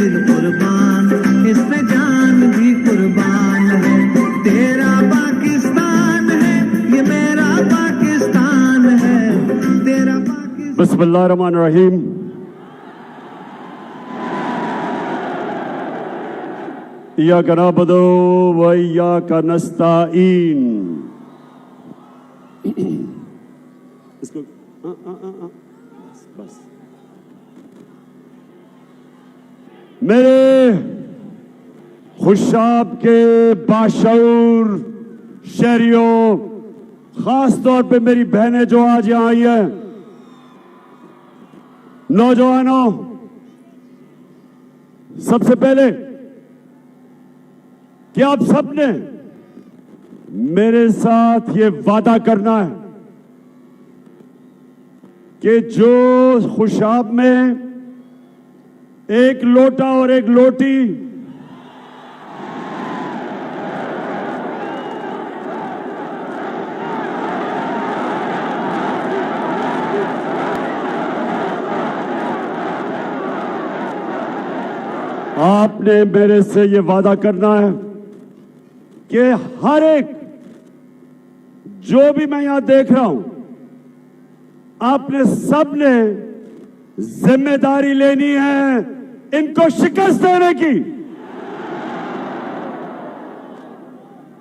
दिल कुर्बान, इसमें जान भी कुर्बान है। तेरा पाकिस्तान है, ये मेरा पाकिस्तान है, तेरा पाकिस्तान। बिस्मिल्लाहिर्रहमानिर्रहीम। इय्याका नअबुदु व इय्याका नस्तईन। इसको बस। मेरे खुशाब के बाशऊर शहरियों, खास तौर पे मेरी बहनें जो आज यहां आई हैं, नौजवानों, सबसे पहले कि आप सबने मेरे साथ ये वादा करना है कि जो खुशाब में एक लोटा और एक लोटी आपने मेरे से ये वादा करना है कि हर एक जो भी मैं यहां देख रहा हूं, आपने सबने जिम्मेदारी लेनी है इनको शिकस्त देने की।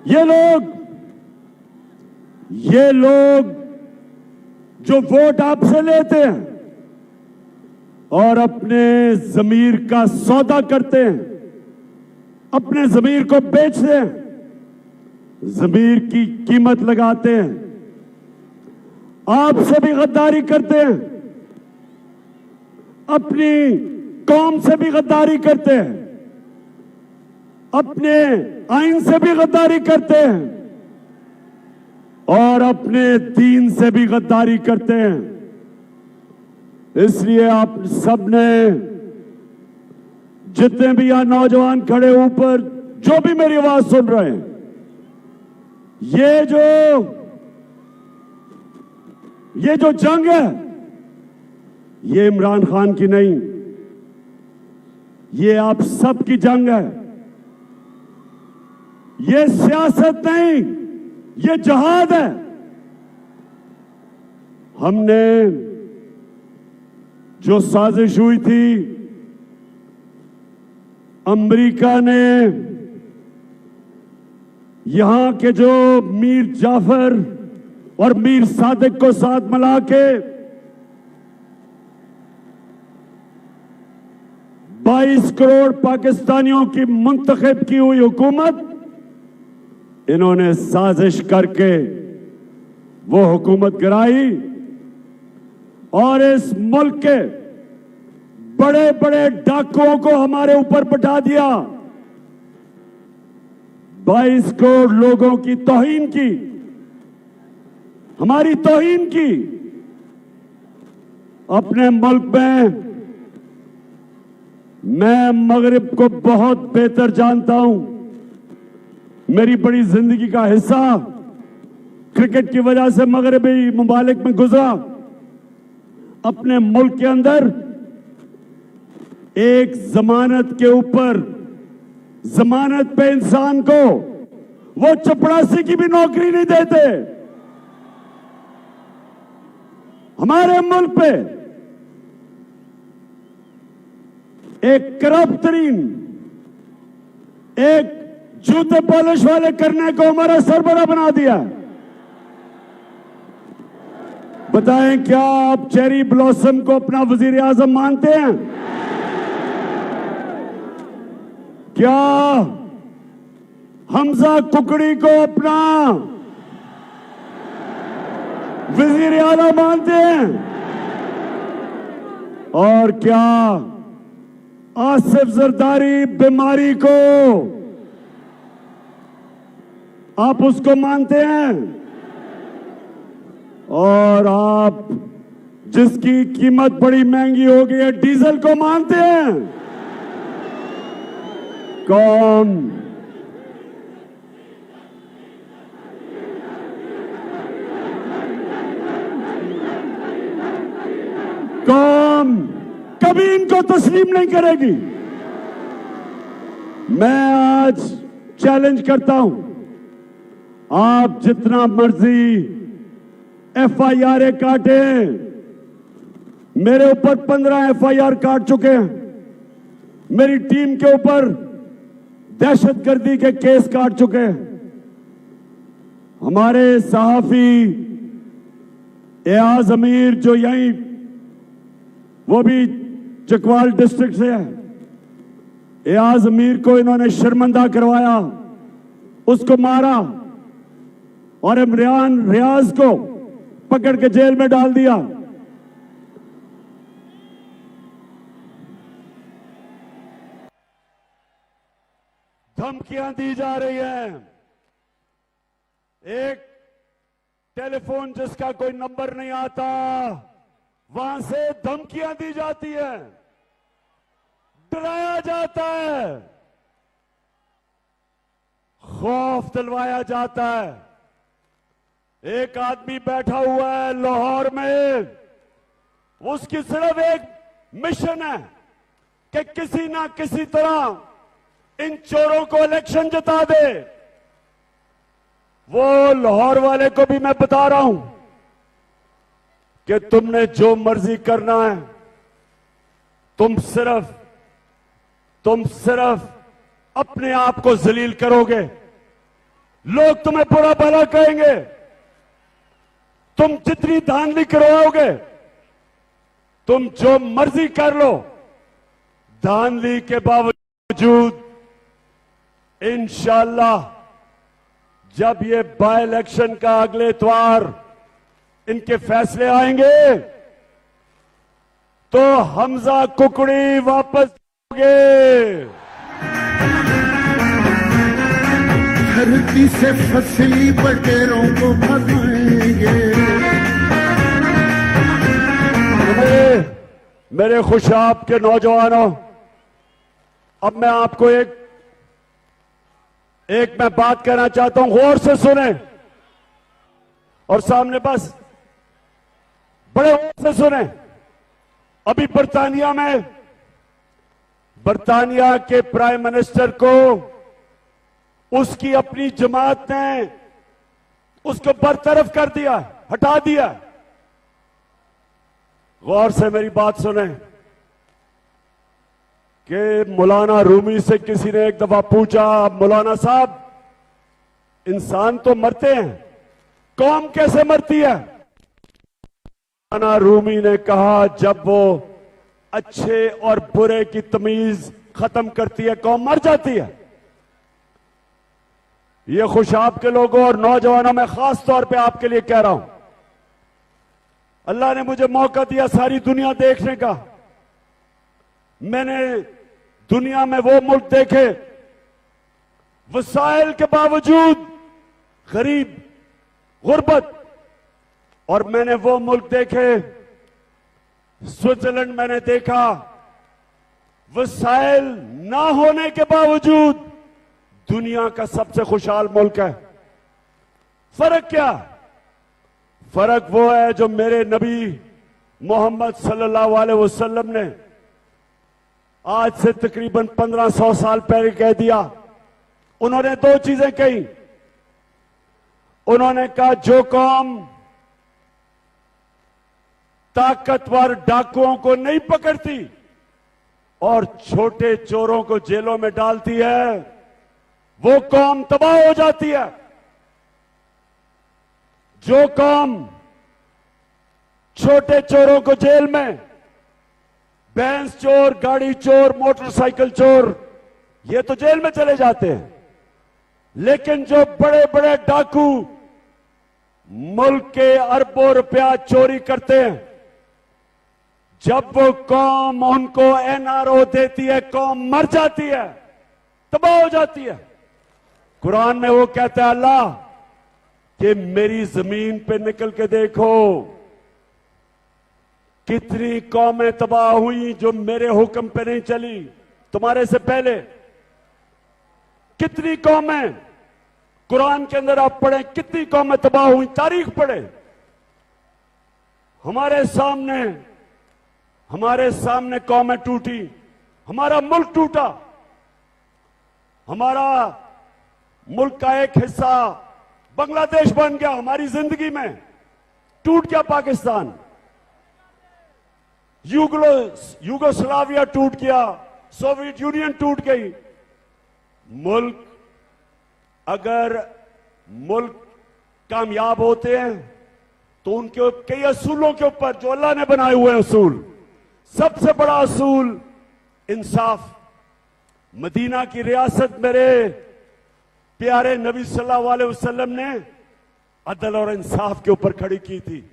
ये लोग जो वोट आपसे लेते हैं और अपने जमीर का सौदा करते हैं, अपने जमीर को बेचते हैं, जमीर की कीमत लगाते हैं, आपसे भी गद्दारी करते हैं, अपनी कौम से भी गद्दारी करते हैं, अपने आइन से भी गद्दारी करते हैं और अपने दीन से भी गद्दारी करते हैं। इसलिए आप सबने, जितने भी यहां नौजवान खड़े ऊपर, जो भी मेरी आवाज सुन रहे हैं, ये जो जंग है, ये इमरान खान की नहीं, ये आप सबकी जंग है। ये सियासत नहीं, ये जहाद है। हमने जो साजिश हुई थी, अमेरिका ने यहां के जो मीर जाफर और मीर सादिक को साथ मिला के 22 करोड़ पाकिस्तानियों की मुंतखब की हुई हुकूमत, इन्होंने साजिश करके वो हुकूमत गिराई और इस मुल्क के बड़े बड़े डाकुओं को हमारे ऊपर बिठा दिया। 22 करोड़ लोगों की तौहीन की, हमारी तौहीन की। अपने मुल्क में मैं मगरिब को बहुत बेहतर जानता हूं। मेरी बड़ी जिंदगी का हिस्सा क्रिकेट की वजह से मगरबी मुमालिक में गुजरा। अपने मुल्क के अंदर एक जमानत के ऊपर, जमानत पे इंसान को वो चपरासी की भी नौकरी नहीं देते। हमारे मुल्क पे एक करप्ट तरीन, एक जूते पॉलिश वाले करने को हमारा सरबरा बना दिया। बताएं, क्या आप चेरी ब्लॉसम को अपना वजीर आजम मानते हैं? क्या हमजा कुकड़ी को अपना वजीर आला मानते हैं? और क्या आसिफ जरदारी बीमारी को आप उसको मानते हैं? और आप जिसकी कीमत बड़ी महंगी हो गई है, डीजल को मानते हैं? कौन कौम कभी इनको तस्लीम नहीं करेगी। मैं आज चैलेंज करता हूं, आप जितना मर्जी एफआईआर काटे, मेरे ऊपर 15 एफआईआर काट चुके हैं, मेरी टीम के ऊपर दहशतगर्दी के केस काट चुके हैं। हमारे सहाफी एयाज अमीर जो यहीं, वो भी चकवाल डिस्ट्रिक्ट से है, एयाज अमीर को इन्होंने शर्मिंदा करवाया, उसको मारा और इमरान रियाज को पकड़ के जेल में डाल दिया। धमकियां दी जा रही हैं। एक टेलीफोन जिसका कोई नंबर नहीं आता, वहां से धमकियां दी जाती है, डराया जाता है, खौफ दिलवाया जाता है। एक आदमी बैठा हुआ है लाहौर में, उसकी सिर्फ एक मिशन है कि किसी ना किसी तरह इन चोरों को इलेक्शन जिता दे। वो लाहौर वाले को भी मैं बता रहा हूं कि तुमने जो मर्जी करना है, तुम सिर्फ अपने आप को जलील करोगे, लोग तुम्हें बुरा भला कहेंगे, तुम जितनी धांधली करवाओगे, तुम जो मर्जी कर लो, धांधली के बावजूद इंशाअल्लाह जब ये बाय इलेक्शन का अगले इतवार इनके फैसले आएंगे तो हमजा कुकड़ी वापस होंगे। धरती से फसली बटेरों को भगाएंगे। मेरे खुशाब के नौजवानों, अब मैं आपको एक मैं बात कहना चाहता हूं, गौर से सुने और सामने बस बड़े गौर से सुने। अभी बर्तानिया के प्राइम मिनिस्टर को उसकी अपनी जमात ने उसको बरतरफ कर दिया, हटा दिया। गौर से मेरी बात सुने कि मौलाना रूमी से किसी ने एक दफा पूछा, मौलाना साहब इंसान तो मरते हैं, कौम कैसे मरती है? मौलाना रूमी ने कहा, जब वो अच्छे और बुरे की तमीज खत्म करती है, कौम मर जाती है। ये खुशाब के लोगों और नौजवानों में खास तौर पे आपके लिए कह रहा हूं, अल्लाह ने मुझे मौका दिया सारी दुनिया देखने का। मैंने दुनिया में वो मुल्क देखे वसाइल के बावजूद गरीब, गुर्बत, और मैंने वो मुल्क देखे, स्विट्जरलैंड मैंने देखा, वसाइल ना होने के बावजूद दुनिया का सबसे खुशहाल मुल्क है। फर्क क्या? फर्क वो है जो मेरे नबी मोहम्मद सल्लल्लाहु अलैहि वसल्लम ने आज से तकरीबन 1500 साल पहले कह दिया। उन्होंने दो चीजें कही। उन्होंने कहा, जो कौम ताकतवर डाकुओं को नहीं पकड़ती और छोटे चोरों को जेलों में डालती है, वो कौम तबाह हो जाती है। जो कौम छोटे चोरों को जेल में, भैंस चोर, गाड़ी चोर, मोटरसाइकिल चोर, ये तो जेल में चले जाते हैं, लेकिन जो बड़े बड़े डाकू मुल्क के अरबों रुपया चोरी करते हैं, जब वो कौम उनको एनआरओ देती है, कौम मर जाती है, तबाह हो जाती है। कुरान में वो कहता है अल्लाह कि मेरी जमीन पे निकल के देखो कितनी कौमें तबाह हुई जो मेरे हुक्म पे नहीं चली। तुम्हारे से पहले कितनी कौमें, कुरान के अंदर आप पढ़ें कितनी कौमें तबाह हुई, तारीख पढ़े। हमारे सामने कौमें टूटी, हमारा मुल्क टूटा। हमारा मुल्क का एक हिस्सा बांग्लादेश बन गया हमारी जिंदगी में, टूट गया पाकिस्तान, यूगोस्लाविया टूट गया, सोवियत यूनियन टूट गई। मुल्क अगर मुल्क कामयाब होते हैं तो उनके कई असूलों के ऊपर जो अल्लाह ने बनाए हुए असूल, सबसे बड़ा असूल इंसाफ। मदीना की रियासत मेरे प्यारे नबी सल्लल्लाहु अलैहि वसल्लम ने अदल और इंसाफ के ऊपर खड़ी की थी।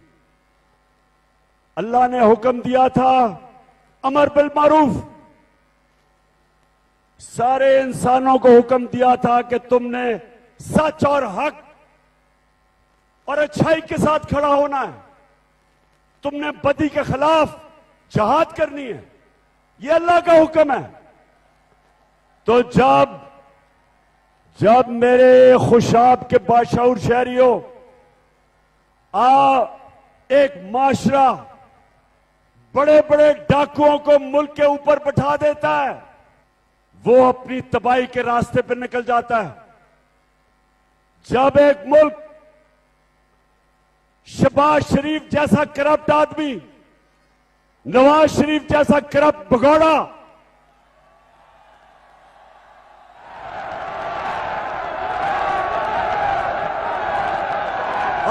अल्लाह ने हुक्म दिया था अमर बिल मारूफ, सारे इंसानों को हुक्म दिया था कि तुमने सच और हक और अच्छाई के साथ खड़ा होना है, तुमने बदी के खिलाफ जहाद करनी है, यह अल्लाह का हुक्म है। तो जब मेरे खुशाब के बाशऊर शहरियों एक माशरा बड़े बड़े डाकुओं को मुल्क के ऊपर बैठा देता है, वो अपनी तबाही के रास्ते पर निकल जाता है। जब एक मुल्क शहबाज शरीफ जैसा करप्ट आदमी, नवाज शरीफ जैसा करप्ट भगौड़ा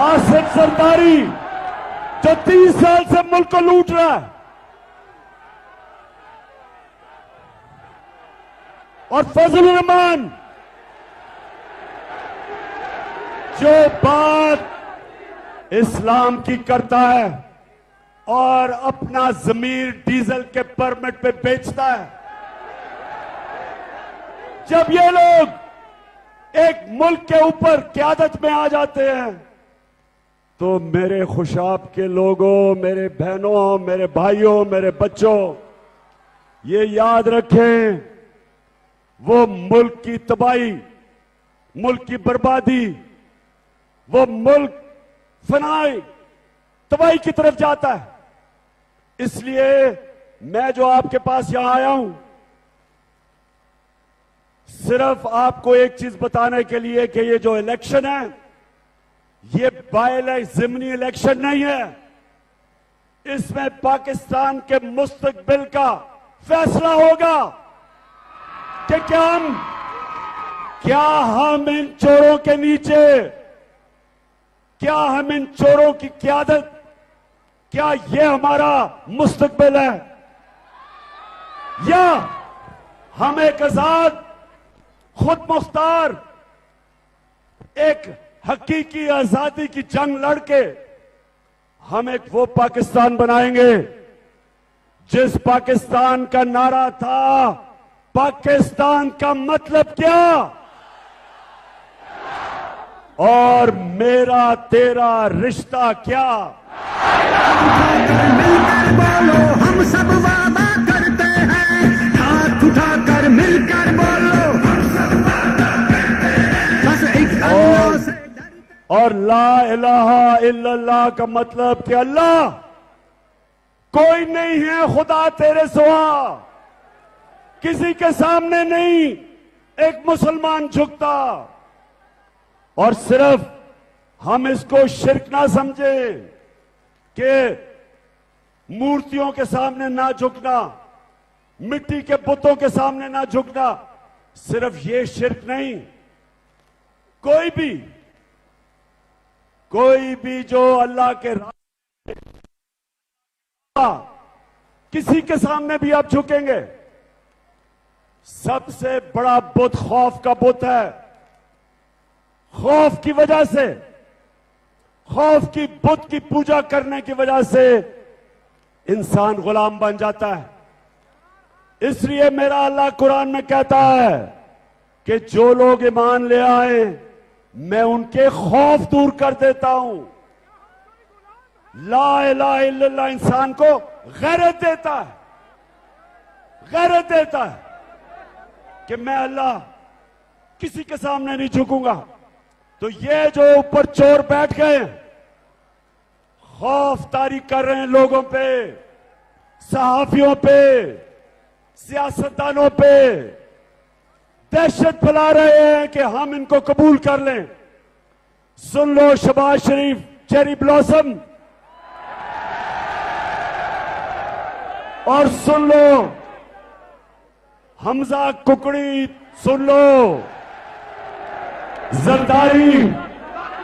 आसिफ जरदारी जो 30 साल से मुल्क को लूट रहा है, और फजलुर रहमान जो बात इस्लाम की करता है और अपना जमीर डीजल के परमिट पे बेचता है। जब ये लोग एक मुल्क के ऊपर क़यादत में आ जाते हैं तो मेरे खुशाब के लोगों, मेरे बहनों, मेरे भाइयों, मेरे बच्चों, ये याद रखें, वो मुल्क की तबाही, मुल्क की बर्बादी, वो मुल्क फनाई तबाही की तरफ जाता है। इसलिए मैं जो आपके पास यहां आया हूं, सिर्फ आपको एक चीज बताने के लिए कि ये जो इलेक्शन है, ये बाय ज़िमनी इलेक्शन नहीं है, इसमें पाकिस्तान के मुस्तकबिल का फैसला होगा कि क्या हम इन चोरों के नीचे, क्या हम इन चोरों की क़यादत, क्या ये हमारा मुस्तकबिल है, या हम एक आजाद, खुद मुख्तार, एक हकीकी आजादी की जंग लड़के हम एक वो पाकिस्तान बनाएंगे जिस पाकिस्तान का नारा था, पाकिस्तान का मतलब क्या, और मेरा तेरा रिश्ता क्या। मिलकर बोलो, हम सब वादा करते हैं, हाथ उठाकर मिलकर बोलो, हम सब वादा करते हैं, बस एक अल्लाह से। और ला इलाहा इल्लल्लाह का मतलब कि अल्लाह कोई नहीं है, खुदा तेरे सिवा किसी के सामने नहीं एक मुसलमान झुकता। और सिर्फ हम इसको शिर्क ना समझें कि मूर्तियों के सामने ना झुकना, मिट्टी के बुतों के सामने ना झुकना, सिर्फ ये शिर्क नहीं, कोई भी जो अल्लाह के रास्ते, किसी के सामने भी आप झुकेंगे। सबसे बड़ा बुत खौफ का बुत है। खौफ की वजह से, खौफ की बुत की पूजा करने की वजह से इंसान गुलाम बन जाता है। इसलिए मेरा अल्लाह कुरान में कहता है कि जो लोग ईमान ले आए मैं उनके खौफ दूर कर देता हूं। ला इलाहा इल्लल्लाह इंसान को गैरत देता है, गैरत देता है कि मैं अल्लाह किसी के सामने नहीं झुकूंगा। तो ये जो ऊपर चोर बैठ गए खौफ तारी कर रहे हैं लोगों पे, सहाफियों पे, सियासतदानों पे, दहशत फैला रहे हैं कि हम इनको कबूल कर लें। सुन लो शहबाज शरीफ चेरी ब्लॉसम, और सुन लो हमजा कुकड़ी, सुन लो जरदारी,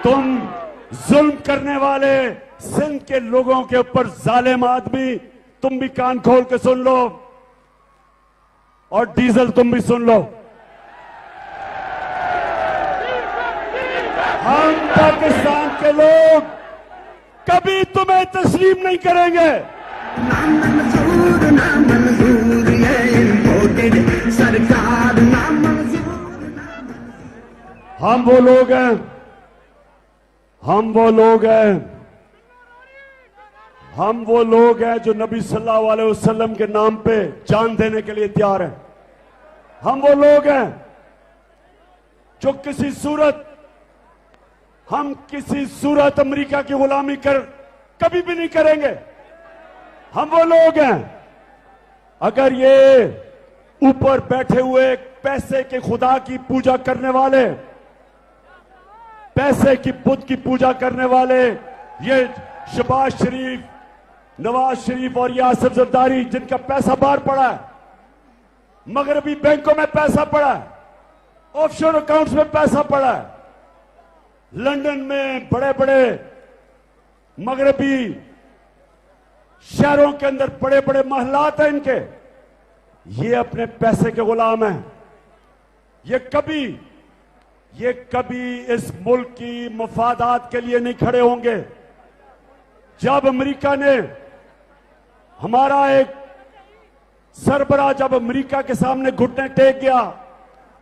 तुम जुल्म करने वाले सिंध के लोगों के ऊपर जालिम आदमी, तुम भी कान खोल के सुन लो, और डीजल तुम भी सुन लो। हम पाकिस्तान के लोग कभी तुम्हें तस्लीम नहीं करेंगे। ना मंजूर ये इम्पोर्टेड सरकार ना मंजूर। हम वो लोग हैं, हम वो लोग हैं, हम वो लोग हैं जो नबी सल्लल्लाहु अलैहि वसल्लम के नाम पे जान देने के लिए तैयार हैं। हम वो लोग हैं जो हम किसी सूरत अमेरिका की गुलामी कर कभी भी नहीं करेंगे। हम वो लोग हैं, अगर ये ऊपर बैठे हुए पैसे के खुदा की पूजा करने वाले, पैसे की बुत की पूजा करने वाले, ये शहबाज शरीफ, नवाज शरीफ और ये आसिफ जरदारी, जिनका पैसा बाहर पड़ा है, मगरबी बैंकों में पैसा पड़ा है, ऑफशोर अकाउंट्स में पैसा पड़ा है, लंदन में बड़े बड़े मगरबी शहरों के अंदर बड़े बड़े महलात हैं इनके, ये अपने पैसे के गुलाम हैं। ये कभी इस मुल्क की मफादात के लिए नहीं खड़े होंगे। जब अमेरिका ने हमारा एक सरबराह जब अमेरिका के सामने घुटने टेक गया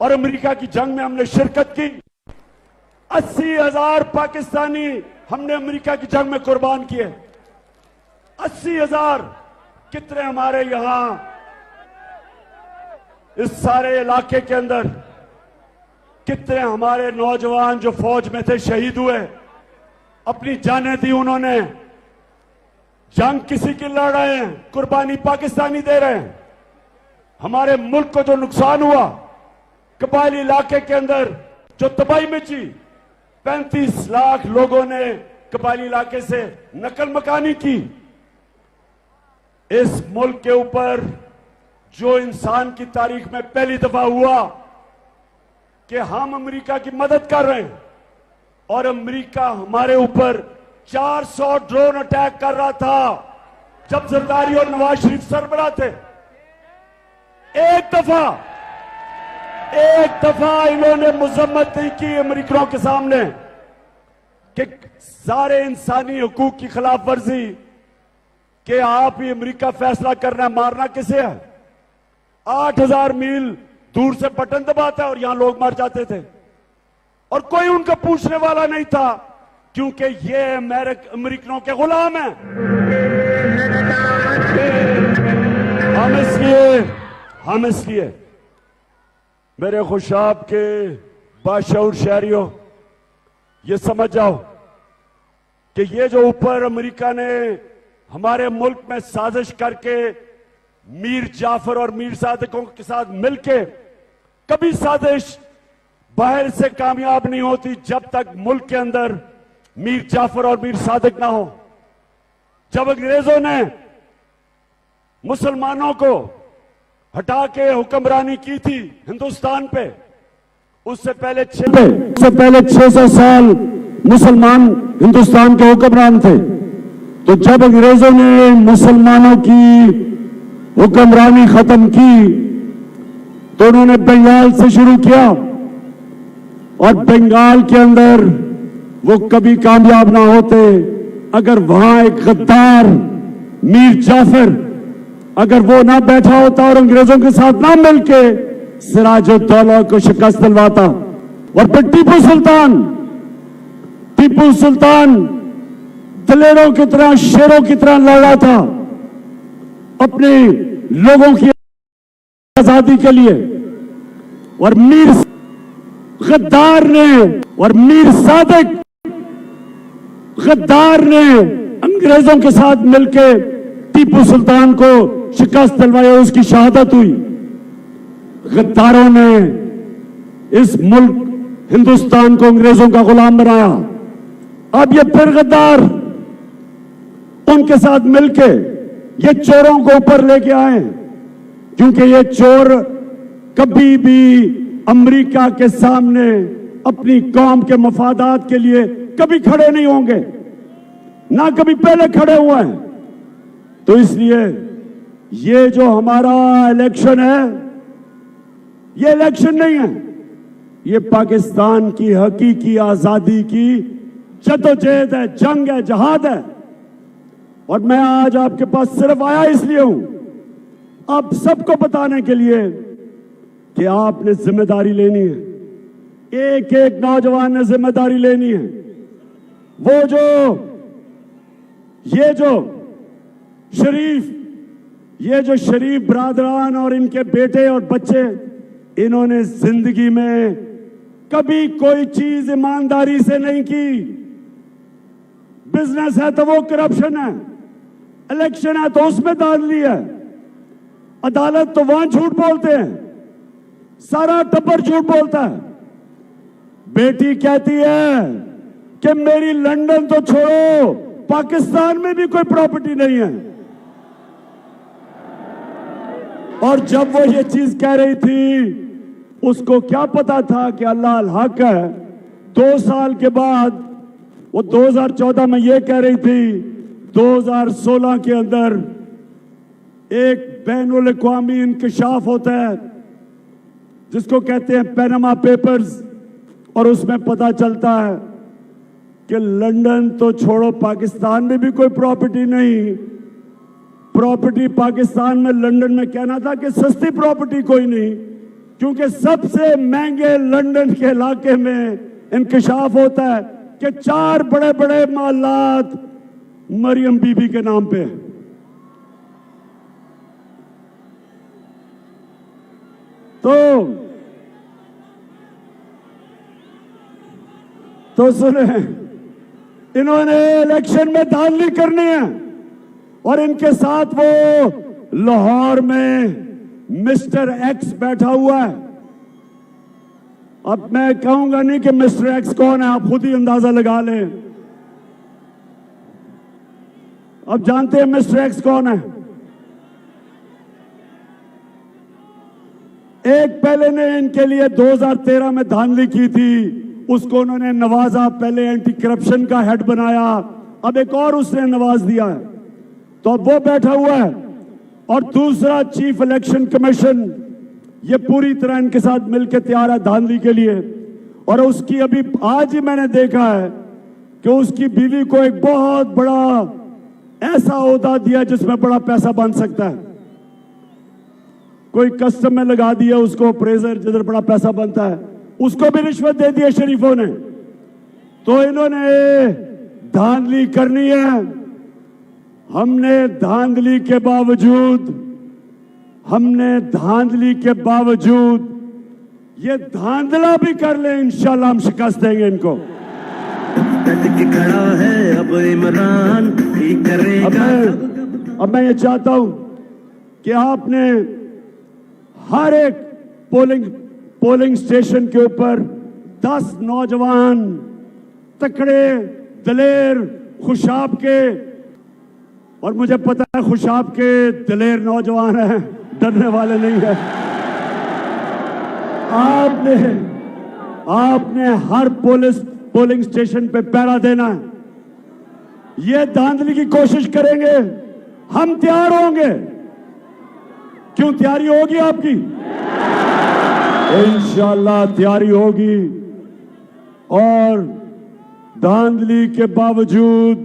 और अमेरिका की जंग में हमने शिरकत की, 80,000 पाकिस्तानी हमने अमेरिका की जंग में कुर्बान किए। 80,000 कितने हमारे यहां इस सारे इलाके के अंदर कितने हमारे नौजवान जो फौज में थे शहीद हुए, अपनी जानें दी उन्होंने। जंग किसी की लड़ रहे हैं, कुर्बानी पाकिस्तानी दे रहे हैं। हमारे मुल्क को जो नुकसान हुआ, कबायली इलाके के अंदर जो तबाही मची, 35 लाख लोगों ने कबायली इलाके से नकल मकानी की। इस मुल्क के ऊपर जो इंसान की तारीख में पहली दफा हुआ कि हम अमेरिका की मदद कर रहे हैं और अमेरिका हमारे ऊपर 400 ड्रोन अटैक कर रहा था जब जरदारी और नवाज शरीफ सरबराह थे। एक दफा इन्होंने मजम्मत नहीं की अमेरिकनों के सामने कि सारे इंसानी हुकूक की खिलाफ वर्जी, कि आप ही अमेरिका फैसला करना है मारना किसे है। 8,000 मील दूर से बटन दबाता है और यहां लोग मर जाते थे और कोई उनका पूछने वाला नहीं था, क्योंकि ये अमेरिकनों के गुलाम हैं। हम इसलिए मेरे खुशाब के बाशऊर शहरियों, ये समझ जाओ कि ये जो ऊपर अमेरिका ने हमारे मुल्क में साजिश करके मीर जाफर और मीर सादिकों के साथ मिलके, कभी साजिश बाहर से कामयाब नहीं होती जब तक मुल्क के अंदर मीर जाफर और मीर सादिक ना हो। जब अंग्रेजों ने मुसलमानों को हटा के हुक्मरानी की थी हिंदुस्तान पे, उससे पहले 600 साल मुसलमान हिंदुस्तान के हुक्मरान थे। तो जब अंग्रेजों ने मुसलमानों की हुक्मरानी खत्म की तो उन्होंने बंगाल से शुरू किया और बंगाल के अंदर वो कभी कामयाब ना होते अगर वहां एक गद्दार मीर जाफर अगर वो ना बैठा होता और अंग्रेजों के साथ ना मिलके सिराजुद्दौला को शिकस्त दिलवाता। और फिर टीपू सुल्तान दलेरों की तरह, शेरों की तरह लड़ा था अपने लोगों की आजादी के लिए। और मीर गद्दार ने और मीर सादिक गद्दार ने अंग्रेजों के साथ मिलके टीपू सुल्तान को शिकस्त दिलवाई, उसकी शहादत हुई। गद्दारों ने इस मुल्क हिंदुस्तान को अंग्रेजों का गुलाम बनाया। अब ये फिर गद्दार उनके साथ मिलके ये चोरों को ऊपर लेके आए, क्योंकि ये चोर कभी भी अमेरिका के सामने अपनी कौम के मफादात के लिए कभी खड़े नहीं होंगे, ना कभी पहले खड़े हुए हैं। तो इसलिए ये जो हमारा इलेक्शन है, ये इलेक्शन नहीं है, ये पाकिस्तान की हकीकी आजादी की जद्दोजहद है, जंग है, जहाद है। और मैं आज आपके पास सिर्फ आया इसलिए हूं, आप सबको बताने के लिए कि आपने जिम्मेदारी लेनी है। एक एक नौजवान ने जिम्मेदारी लेनी है। वो जो ये जो शरीफ ब्रादरान और इनके बेटे और बच्चे, इन्होंने जिंदगी में कभी कोई चीज ईमानदारी से नहीं की। बिजनेस है तो वो करप्शन है, इलेक्शन है तो उसमें धांधली है, अदालत तो वहां झूठ बोलते हैं, सारा टब्बर झूठ बोलता है। बेटी कहती है कि मेरी लंदन तो छोड़ो, पाकिस्तान में भी कोई प्रॉपर्टी नहीं है। और जब वो ये चीज कह रही थी, उसको क्या पता था कि अल्लाह अल हक है। 2 साल के बाद वो 2014 में ये कह रही थी, 2016 के अंदर एक बैनुल अक़वामी इंकशाफ होता है जिसको कहते हैं पैनामा पेपर्स, और उसमें पता चलता है कि लंदन तो छोड़ो, पाकिस्तान में भी कोई प्रॉपर्टी नहीं। प्रॉपर्टी पाकिस्तान में, लंदन में कहना था कि सस्ती प्रॉपर्टी कोई नहीं, क्योंकि सबसे महंगे लंदन के इलाके में इंकशाफ होता है कि 4 बड़े बड़े महलात मरियम बीबी के नाम पे है। तो सुने, इन्होंने इलेक्शन में धांधली करनी है और इनके साथ वो लाहौर में मिस्टर एक्स बैठा हुआ है। अब मैं कहूंगा नहीं कि मिस्टर एक्स कौन है, आप खुद ही अंदाजा लगा लें। अब जानते हैं मिस्टर एक्स कौन है। एक पहले ने इनके लिए 2013 में धांधली की थी, उसको उन्होंने नवाजा, पहले एंटी करप्शन का हेड बनाया, अब एक और उसने नवाज दिया है, तो अब वो बैठा हुआ है। और दूसरा चीफ इलेक्शन कमीशन, ये पूरी तरह इनके साथ मिलकर तैयार है धांधली के लिए। और उसकी अभी आज ही मैंने देखा है कि उसकी बीवी को एक बहुत बड़ा ऐसा ओहदा दिया जिसमें बड़ा पैसा बन सकता है। कोई कस्टम में लगा दिया उसको, अप्रेजर, जिधर बड़ा पैसा बनता है, उसको भी रिश्वत दे दी शरीफों ने। तो इन्होंने धांधली करनी है। हमने धांधली के बावजूद ये धांधला भी कर ले, इंशाल्लाह हम शिकस्त देंगे इनको। खड़ा है अब इमरान, ठीक करेगा। अब मैं ये चाहता हूं कि आपने हर एक पोलिंग स्टेशन के ऊपर 10 नौजवान तकड़े, दलेर, खुशाब के, और मुझे पता है खुशाब के दलेर नौजवान हैं, डरने वाले नहीं है। आपने हर पोलिंग स्टेशन पे पहरा देना है। ये धांधली की कोशिश करेंगे, हम तैयार होंगे। क्यों तैयारी होगी आपकी? इंशाल्लाह तैयारी होगी। और धांधले के बावजूद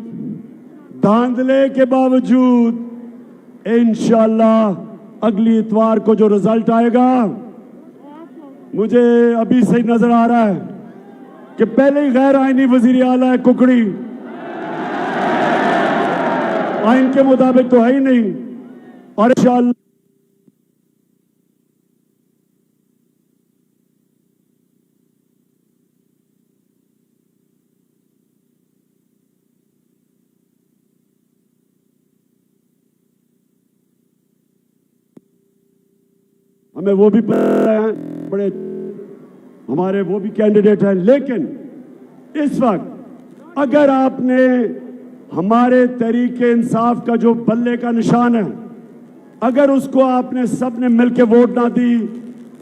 इंशाल्लाह अगली इतवार को जो रिजल्ट आएगा, मुझे अभी से नजर आ रहा है कि पहले ही गैर आईनी वजीर आला है कुकड़ी, आइन के मुताबिक तो है ही नहीं। और इंशाल्लाह हमें वो भी पता है, बड़े हमारे वो भी कैंडिडेट हैं, लेकिन इस वक्त अगर आपने हमारे तहरीके इंसाफ का जो बल्ले का निशान है, अगर उसको आपने सबने मिलकर वोट ना दी,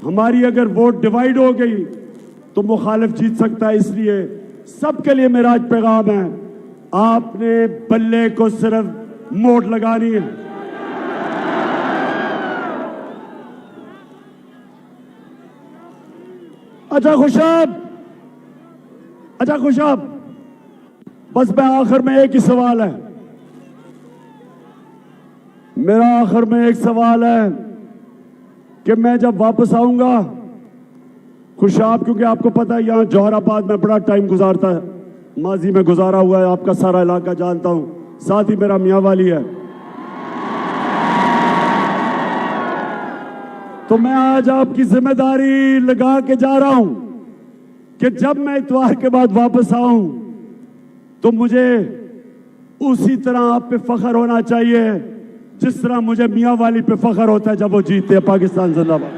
हमारी अगर वोट डिवाइड हो गई तो मुखालिफ जीत सकता है। इसलिए सबके लिए मेरा आज पैगाम है, आपने बल्ले को सिर्फ मोड़ लगानी है। अच्छा खुशाब, बस मैं आखिर में एक ही सवाल है, मेरा आखिर में एक सवाल है कि मैं जब वापस आऊंगा खुशाब, क्योंकि आपको पता है यहां जौहराबाद में बड़ा टाइम गुजारता है, माजी में गुजारा हुआ है, आपका सारा इलाका जानता हूं, साथ ही मेरा मियां वाली है। तो मैं आज आपकी जिम्मेदारी लगा के जा रहा हूं कि जब मैं इतवार के बाद वापस आऊं तो मुझे उसी तरह आप पे फख्र होना चाहिए जिस तरह मुझे मियां वाली पे फख्र होता है जब वो जीतते हैं। पाकिस्तान जिंदाबाद।